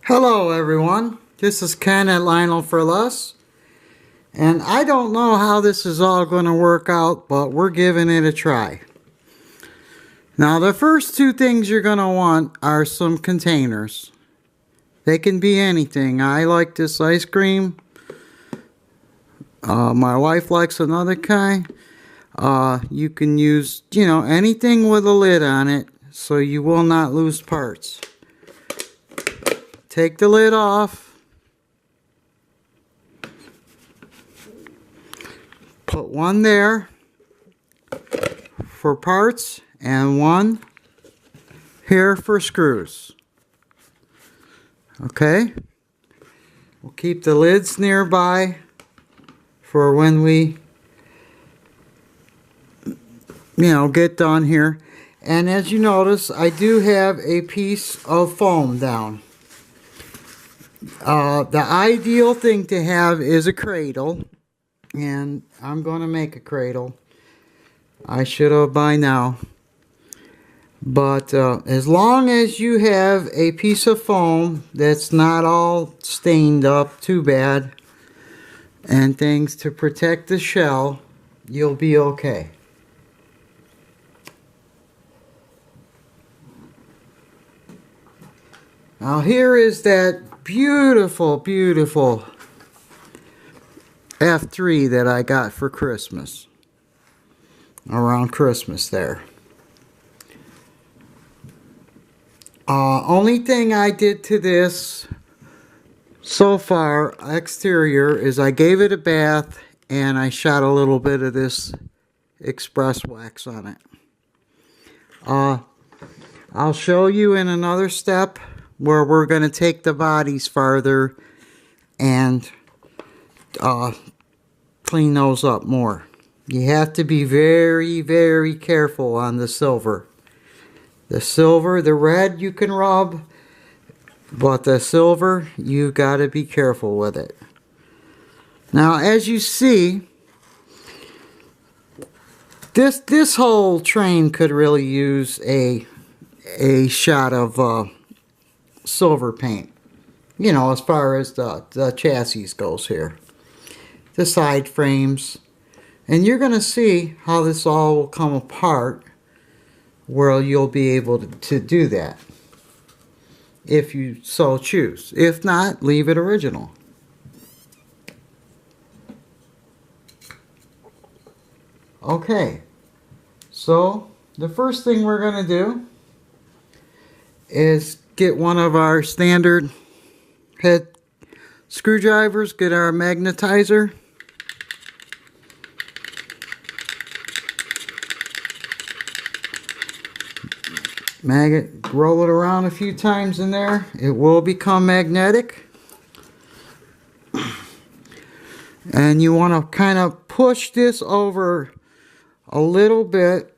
Hello everyone, this is Ken at Lionel For Less, and I don't know how this is all going to work out, but we're giving it a try. Now the first two things you're going to want are some containers. They can be anything. I like this ice cream. My wife likes another kind. You can use, anything with a lid on it so you will not lose parts. Take the lid off. Put one there for parts and one here for screws. Okay? We'll keep the lids nearby for when we get done here. And as you notice, I do have a piece of foam down. The ideal thing to have is a cradle, and I'm going to make a cradle. I should have by now. But as long as you have a piece of foam that's not all stained up too bad and things to protect the shell, you'll be okay. Now here is that beautiful F3 that I got for Christmas. Around Christmas there. Only thing I did to this so far, exterior, is I gave it a bath and I shot a little bit of this express wax on it. I'll show you in another step where we're going to take the bodies farther and clean those up more. You have to be very careful on the silver. The red you can rub, but the silver, you got to be careful with it. Now as you see, this whole train could really use a shot of silver paint, as far as the chassis goes here, the side frames, and you're going to see how this all will come apart where you'll be able to do that if you so choose. If not, leave it original. Okay, so the first thing we're going to do is get one of our standard head screwdrivers, get our magnetizer. Roll it around a few times in there. It will become magnetic. And you want to kind of push this over a little bit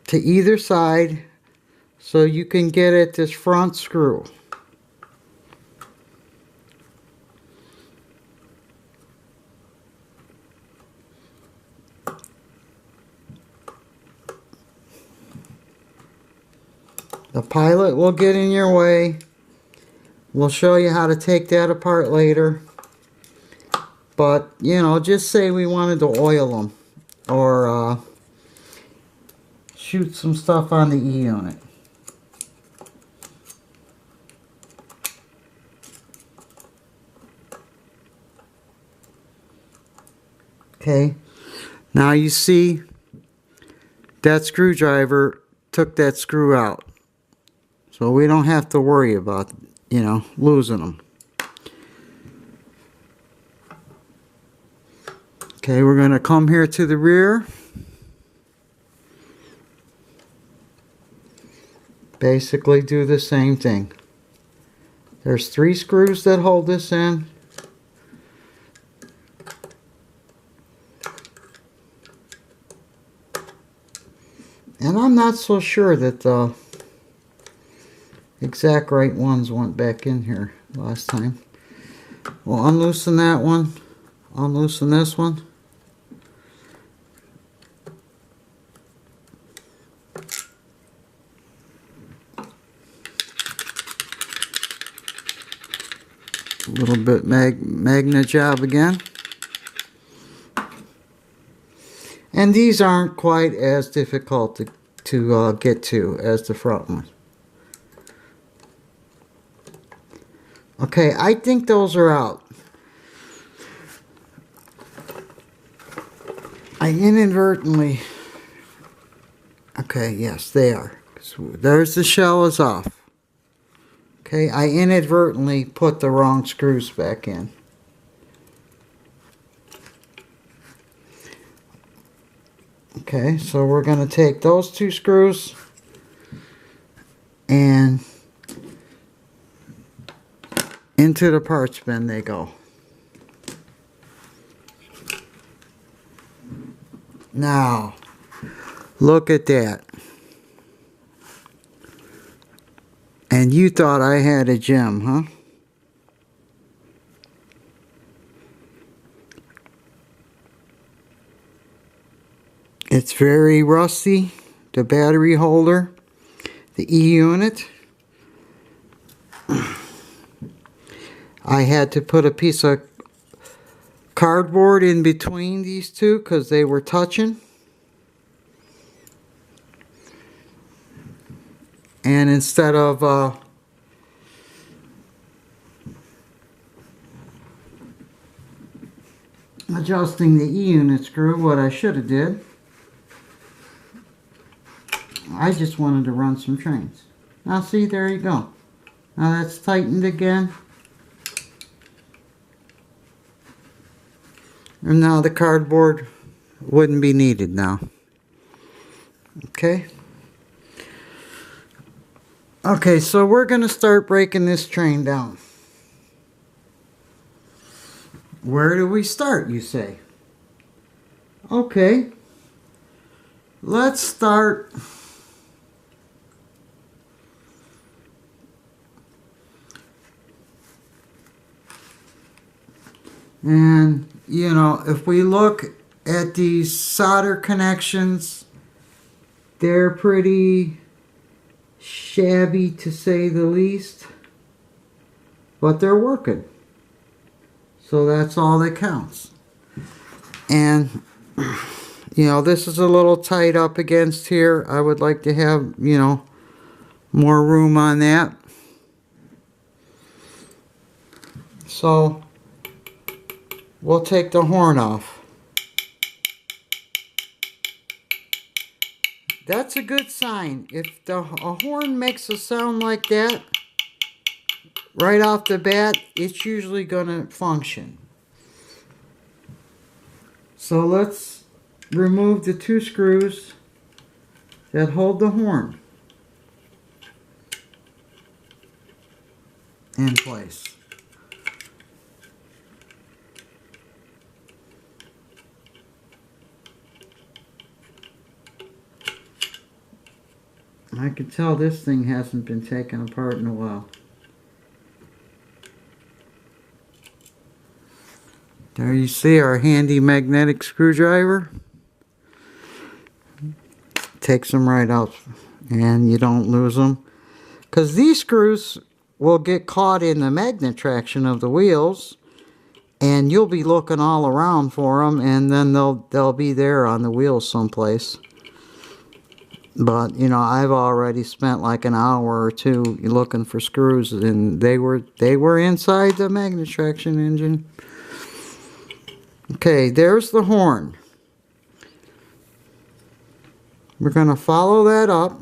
to either side so you can get at this front screw. The pilot will get in your way. We'll show you how to take that apart later. But, just say we wanted to oil them or shoot some stuff on the E unit. Okay, now you see that screwdriver took that screw out. So we don't have to worry about, losing them. Okay, we're going to come here to the rear. Basically do the same thing. There's 3 screws that hold this in. And I'm not so sure that the exact right ones went back in here last time. We'll unloosen that one, unloosen this one. A little bit magna job again. And these aren't quite as difficult to get to as the front ones. Okay, I think those are out. I inadvertently... Okay, yes, they are. So there's the shell is off. Okay, I inadvertently put the wrong screws back in. Okay, so we're going to take those two screws and into the parts bin they go. Now, look at that. And you thought I had a gem, huh? It's very rusty, the battery holder, the E-unit. I had to put a piece of cardboard in between these two because they were touching. And instead of adjusting the E-unit screw, what I should have did, I just wanted to run some trains. Now see, there you go. Now that's tightened again. And now the cardboard wouldn't be needed now. Okay. Okay, so we're going to start breaking this train down. Where do we start, you say? Okay. Let's start... And, you know, if we look at these solder connections, they're pretty shabby to say the least, but they're working. So that's all that counts. And, you know, this is a little tight up against here. I would like to have, you know, more room on that. So we'll take the horn off. That's a good sign. If a horn makes a sound like that right off the bat, it's usually going to function. So let's remove the two screws that hold the horn in place. I can tell this thing hasn't been taken apart in a while. There you see our handy magnetic screwdriver. Takes them right out and you don't lose them. Because these screws will get caught in the magnet traction of the wheels and you'll be looking all around for them and then they'll be there on the wheels someplace. But, you know, I've already spent like an hour or two looking for screws and they were inside the magnet traction engine. Okay, there's the horn. We're going to follow that up.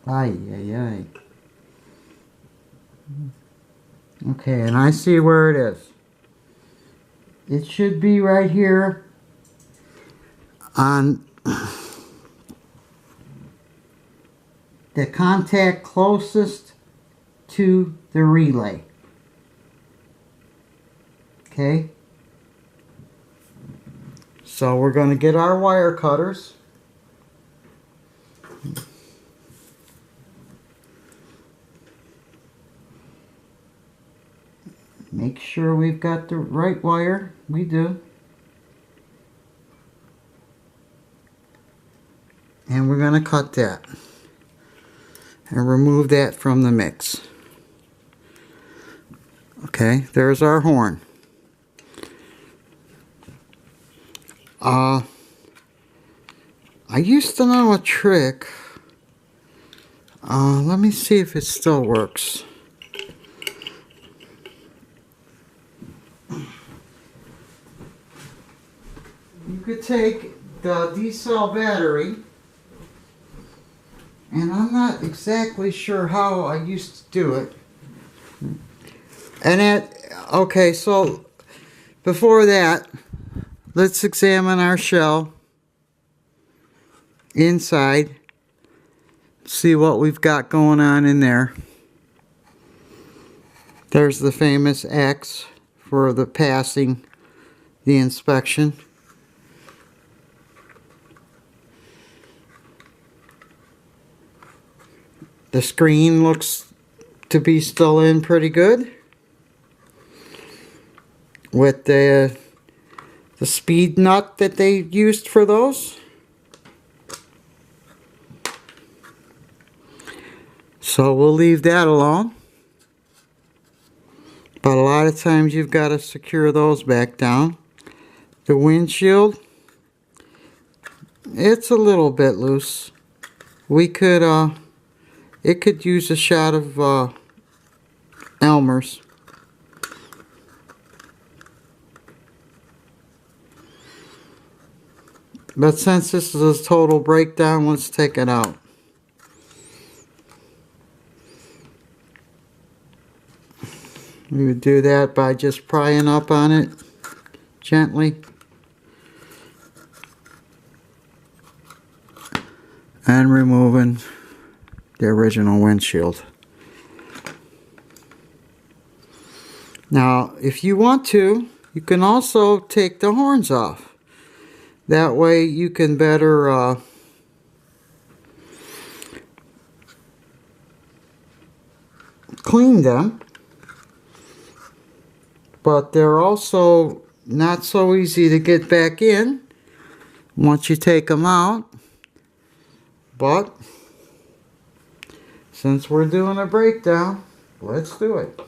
Ay, ay, ay. Okay, and I see where it is. It should be right here on the contact closest to the relay. Okay? So we're going to get our wire cutters. Make sure we've got the right wire. We do. And we're going to cut that. and remove that from the mix. Okay, there's our horn. I used to know a trick. Let me see if it still works. You could take the D-cell battery, and I'm not exactly sure how I used to do it. And okay, so before that, let's examine our shell inside, see what we've got going on in there. There's the famous X for the passing the inspection. The screen looks to be still in pretty good with the speed nut that they used for those. So we'll leave that alone. But a lot of times you've got to secure those back down. The windshield, it's a little bit loose. We could it could use a shot of Elmer's. But since this is a total breakdown, let's take it out. We would do that by just prying up on it gently. And removing the original windshield. Now, if you want to, you can also take the horns off. That way you can better clean them. But they're also not so easy to get back in once you take them out. But since we're doing a breakdown, let's do it.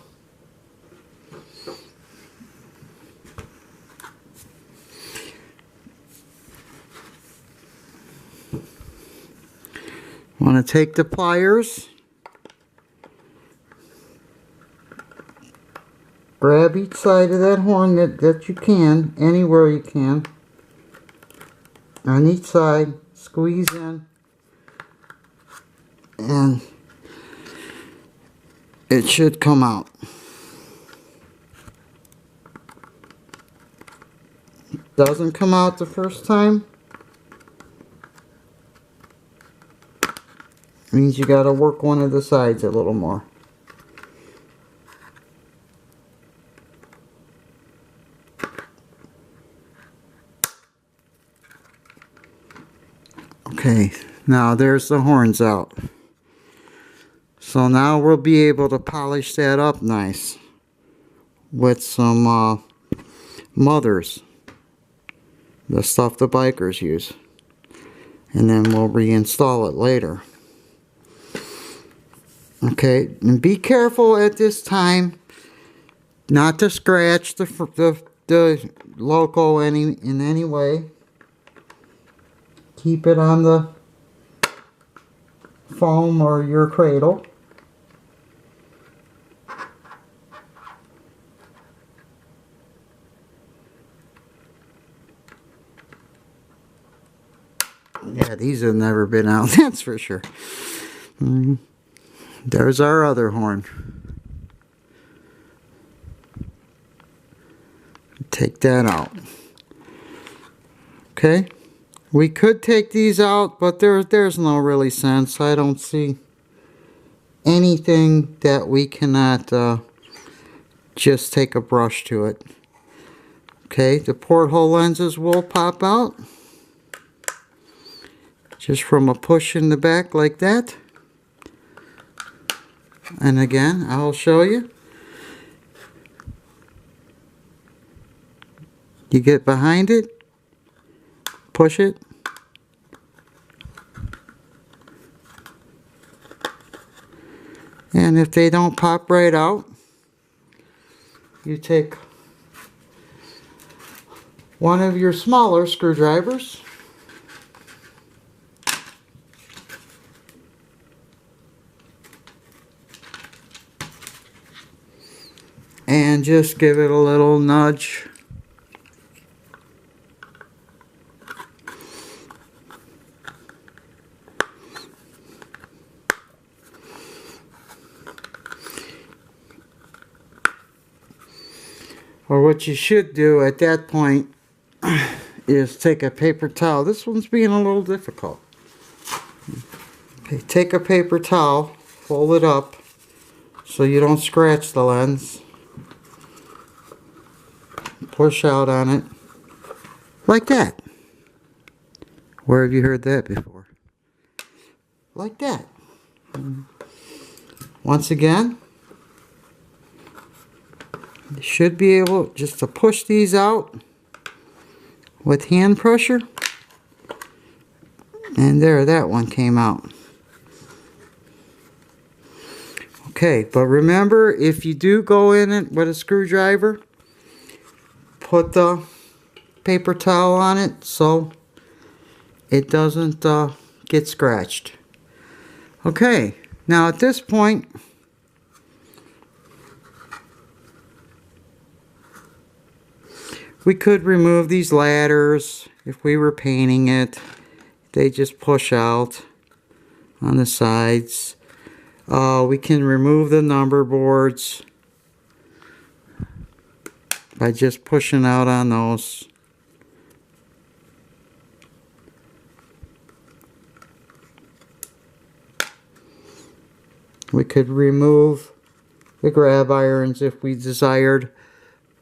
Want to take the pliers, grab each side of that horn that you can, anywhere you can, on each side, squeeze in, and it should come out. Doesn't come out the first time, means you got to work one of the sides a little more. Okay, now there's the horns out. So now we'll be able to polish that up nice with some mothers, the stuff the bikers use, and then we'll reinstall it later. Okay, and be careful at this time not to scratch the loco in any way. Keep it on the foam or your cradle. Yeah, these have never been out, that's for sure. There's our other horn. Take that out. Okay. We could take these out, but there's no really sense. I don't see anything that we cannot just take a brush to it. Okay, the porthole lenses will pop out just from a push in the back like that. And again, I'll show you. You get behind it, push it, And if they don't pop right out, you take one of your smaller screwdrivers and just give it a little nudge. Or what you should do at that point is take a paper towel. This one's being a little difficult. Okay, take a paper towel, fold it up so you don't scratch the lens. Push out on it like that. Where have you heard that before? Like that. Once again, you should be able just to push these out with hand pressure. And there, that one came out. Okay, but remember, if you do go in it with a screwdriver, put the paper towel on it so it doesn't get scratched. Okay, now at this point, we could remove these ladders if we were painting it. They just push out on the sides. We can remove the number boards by just pushing out on those. We could remove the grab irons if we desired,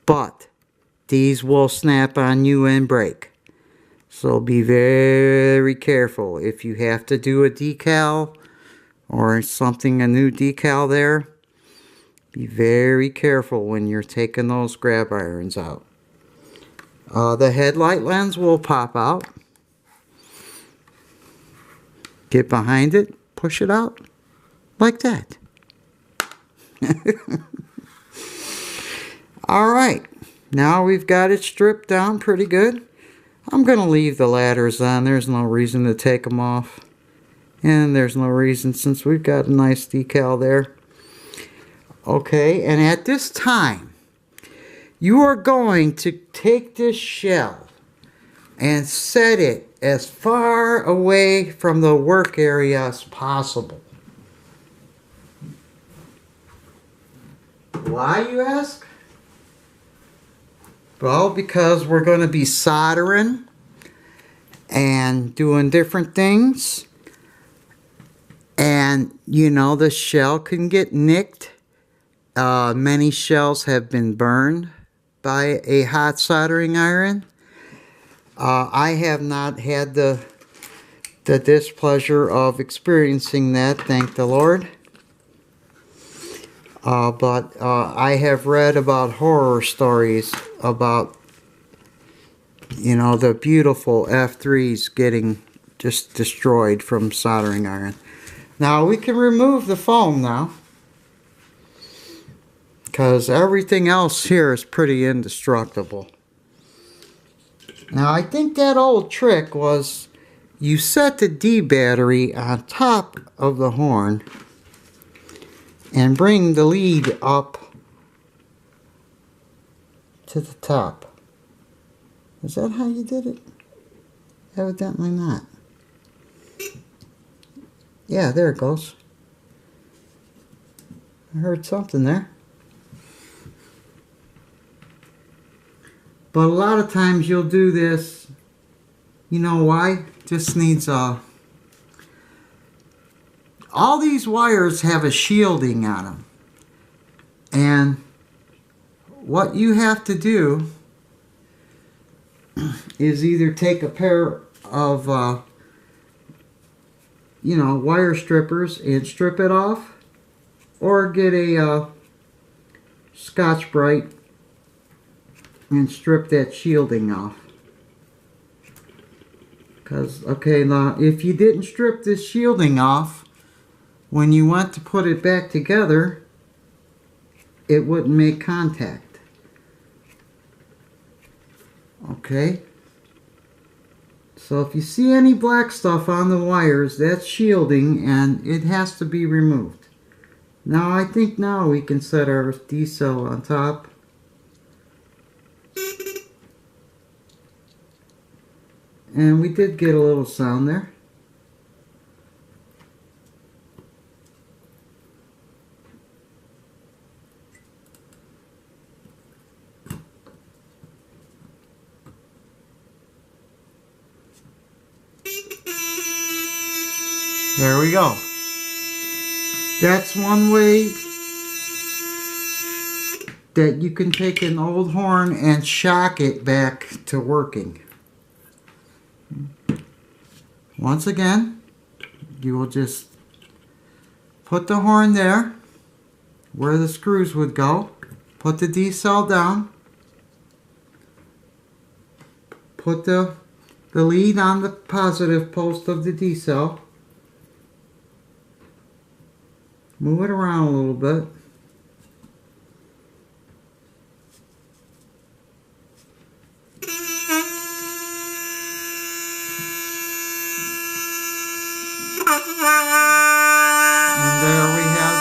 but these will snap on you and break. So be very careful. If you have to do a decal or something, a new decal there, be very careful when you're taking those grab irons out. The headlight lens will pop out. Get behind it, push it out like that. Alright, now we've got it stripped down pretty good. I'm going to leave the ladders on. There's no reason to take them off. And there's no reason since we've got a nice decal there. Okay, and at this time, you are going to take this shell and set it as far away from the work area as possible. Why, you ask? Well, because we're going to be soldering and doing different things. And, you know, the shell can get nicked. Many shells have been burned by a hot soldering iron. I have not had the displeasure of experiencing that, thank the Lord. But I have read about horror stories about, you know, the beautiful F3s getting just destroyed from soldering iron. Now we can remove the foam now, because everything else here is pretty indestructible. Now I think that old trick was you set the D battery on top of the horn and bring the lead up to the top. Is that how you did it? Evidently not. Yeah, there it goes. I heard something there. But a lot of times you'll do this. You know why? Just needs a... All these wires have a shielding on them. And what you have to do is either take a pair of you know, wire strippers and strip it off, or get a Scotch-Brite and strip that shielding off. Because, okay, now if you didn't strip this shielding off, when you went to put it back together, it wouldn't make contact. Okay? So if you see any black stuff on the wires, that's shielding and it has to be removed. Now I think now we can set our D-cell on top. And we did get a little sound there. There we go. That's one way that you can take an old horn and shock it back to working. Once again, you will just put the horn there where the screws would go, put the D-cell down, put the lead on the positive post of the D-cell, move it around a little bit. And there we have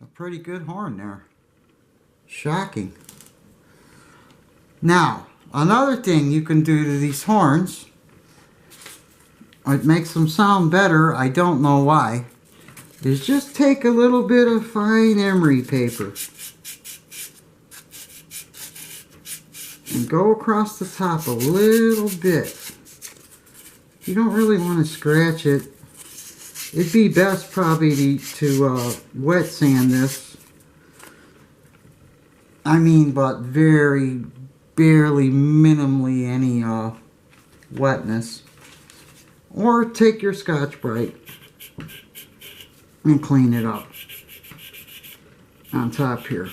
a pretty good horn there. Shocking. Now, another thing you can do to these horns, it makes them sound better, I don't know why, is just take a little bit of fine emery paper and go across the top a little bit. You don't really want to scratch it. It'd be best probably to wet sand this. I mean, but very, barely, minimally any wetness. Or take your Scotch-Brite and clean it up on top here.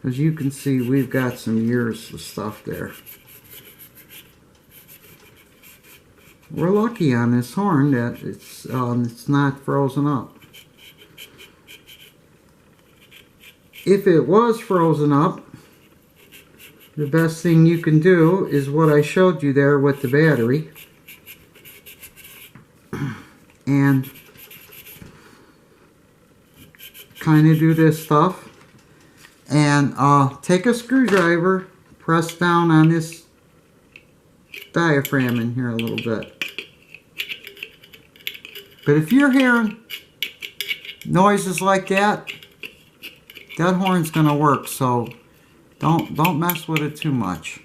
As you can see, we've got some years of stuff there. We're lucky on this horn that it's not frozen up. If it was frozen up, the best thing you can do is what I showed you there with the battery. And kind of do this stuff. And take a screwdriver, press down on this diaphragm in here a little bit. But if you're hearing noises like that, that horn's gonna work, so don't mess with it too much.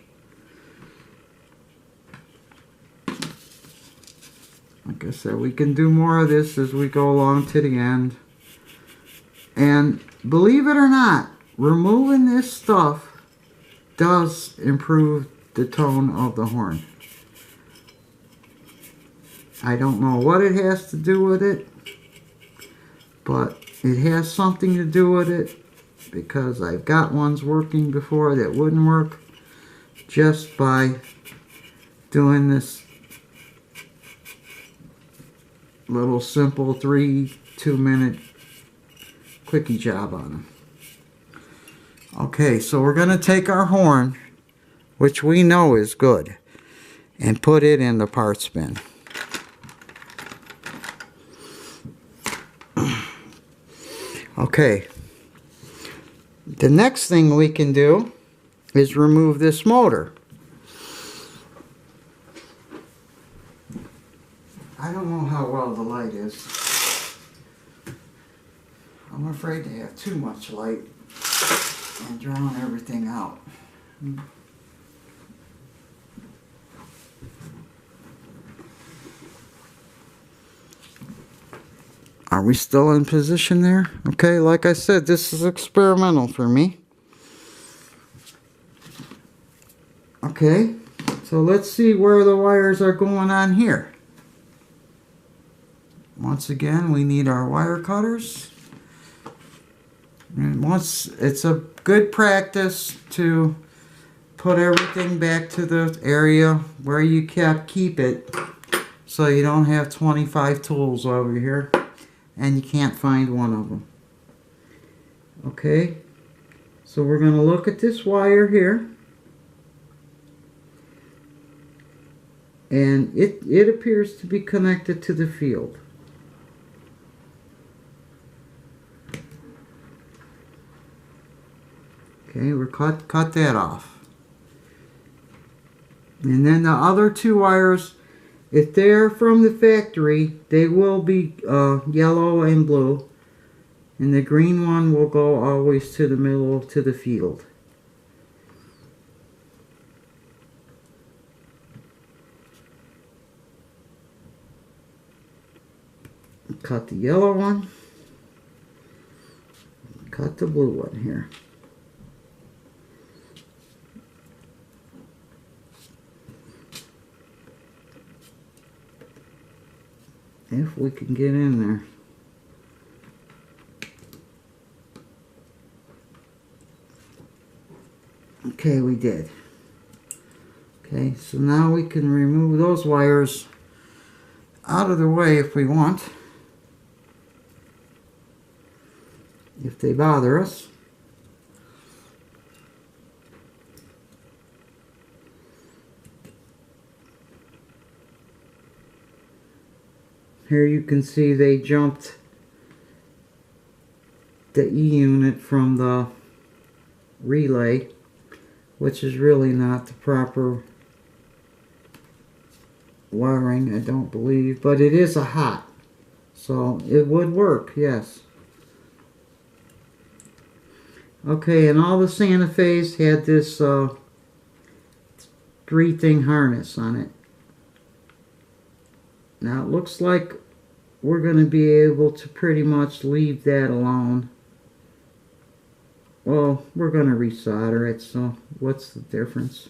Like I said, we can do more of this as we go along to the end. And believe it or not, removing this stuff does improve the tone of the horn. I don't know what it has to do with it, but it has something to do with it, because I've got ones working before that wouldn't work just by doing this little simple 2-minute quickie job on them. Okay, so we're going to take our horn, which we know is good, and put it in the parts bin. Okay, the next thing we can do is remove this motor. I don't know how well the light is. I'm afraid to have too much light and drown everything out. Are we still in position there? Okay, like I said, this is experimental for me. Okay, so let's see where the wires are going on here. Once again, we need our wire cutters. And it's a good practice to put everything back to the area where you keep it, so you don't have 25 tools over here and you can't find one of them. Okay, so we're going to look at this wire here, and it appears to be connected to the field. Okay, we're cut that off. And then the other two wires, if they're from the factory, they will be yellow and blue. And the green one will go always to the middle, to the field. Cut the yellow one. Cut the blue one here. If we can get in there. Okay, we did. Okay, so now we can remove those wires out of the way if we want, if they bother us. Here you can see they jumped the E unit from the relay, which is really not the proper wiring, I don't believe, but it is a hot, so it would work, yes. Okay, and all the Santa Fe's had this 3-thing harness on it. Now it looks like we're going to be able to pretty much leave that alone. Well, we're going to resolder it, so what's the difference?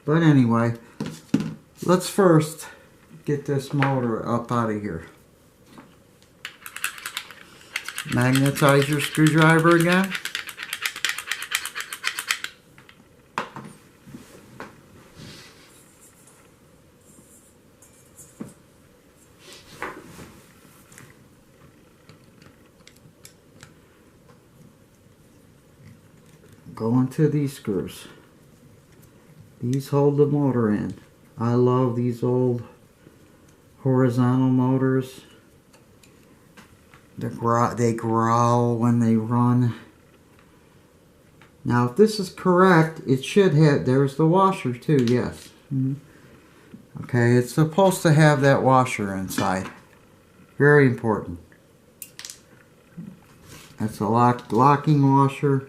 But anyway, let's first get this motor up out of here. Magnetize your screwdriver again. Go into these screws. These hold the motor in. I love these old horizontal motors. They growl when they run. Now if this is correct, it should have, there's the washer too, yes. Okay, it's supposed to have that washer inside. Very important. That's a locking washer.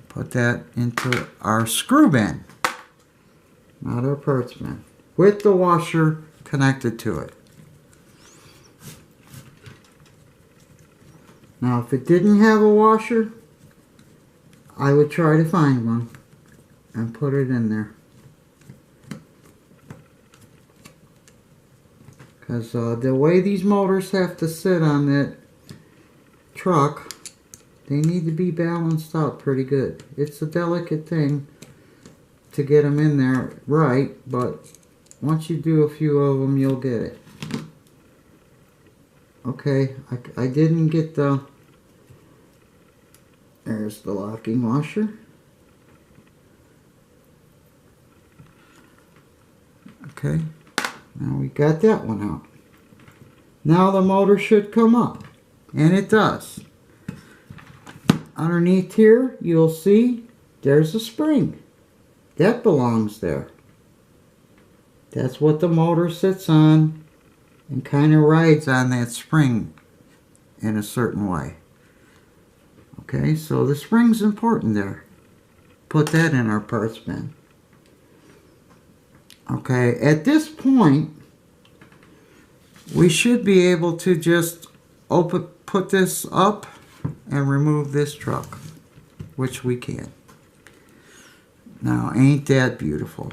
Put that into our screw bin, not our parts bin, with the washer connected to it. Now if it didn't have a washer, I would try to find one and put it in there. Because the way these motors have to sit on that truck, they need to be balanced out pretty good. It's a delicate thing to get them in there right, but once you do a few of them, you'll get it. Okay, I didn't get the... There's the locking washer. Okay, now we got that one out. Now the motor should come up, and it does. Underneath here, you'll see there's a spring. That belongs there. That's what the motor sits on and kind of rides on that spring in a certain way. Okay, so the spring's important there. Put that in our parts bin. Okay, at this point, we should be able to just put this up and remove this truck, which we can. Now, ain't that beautiful?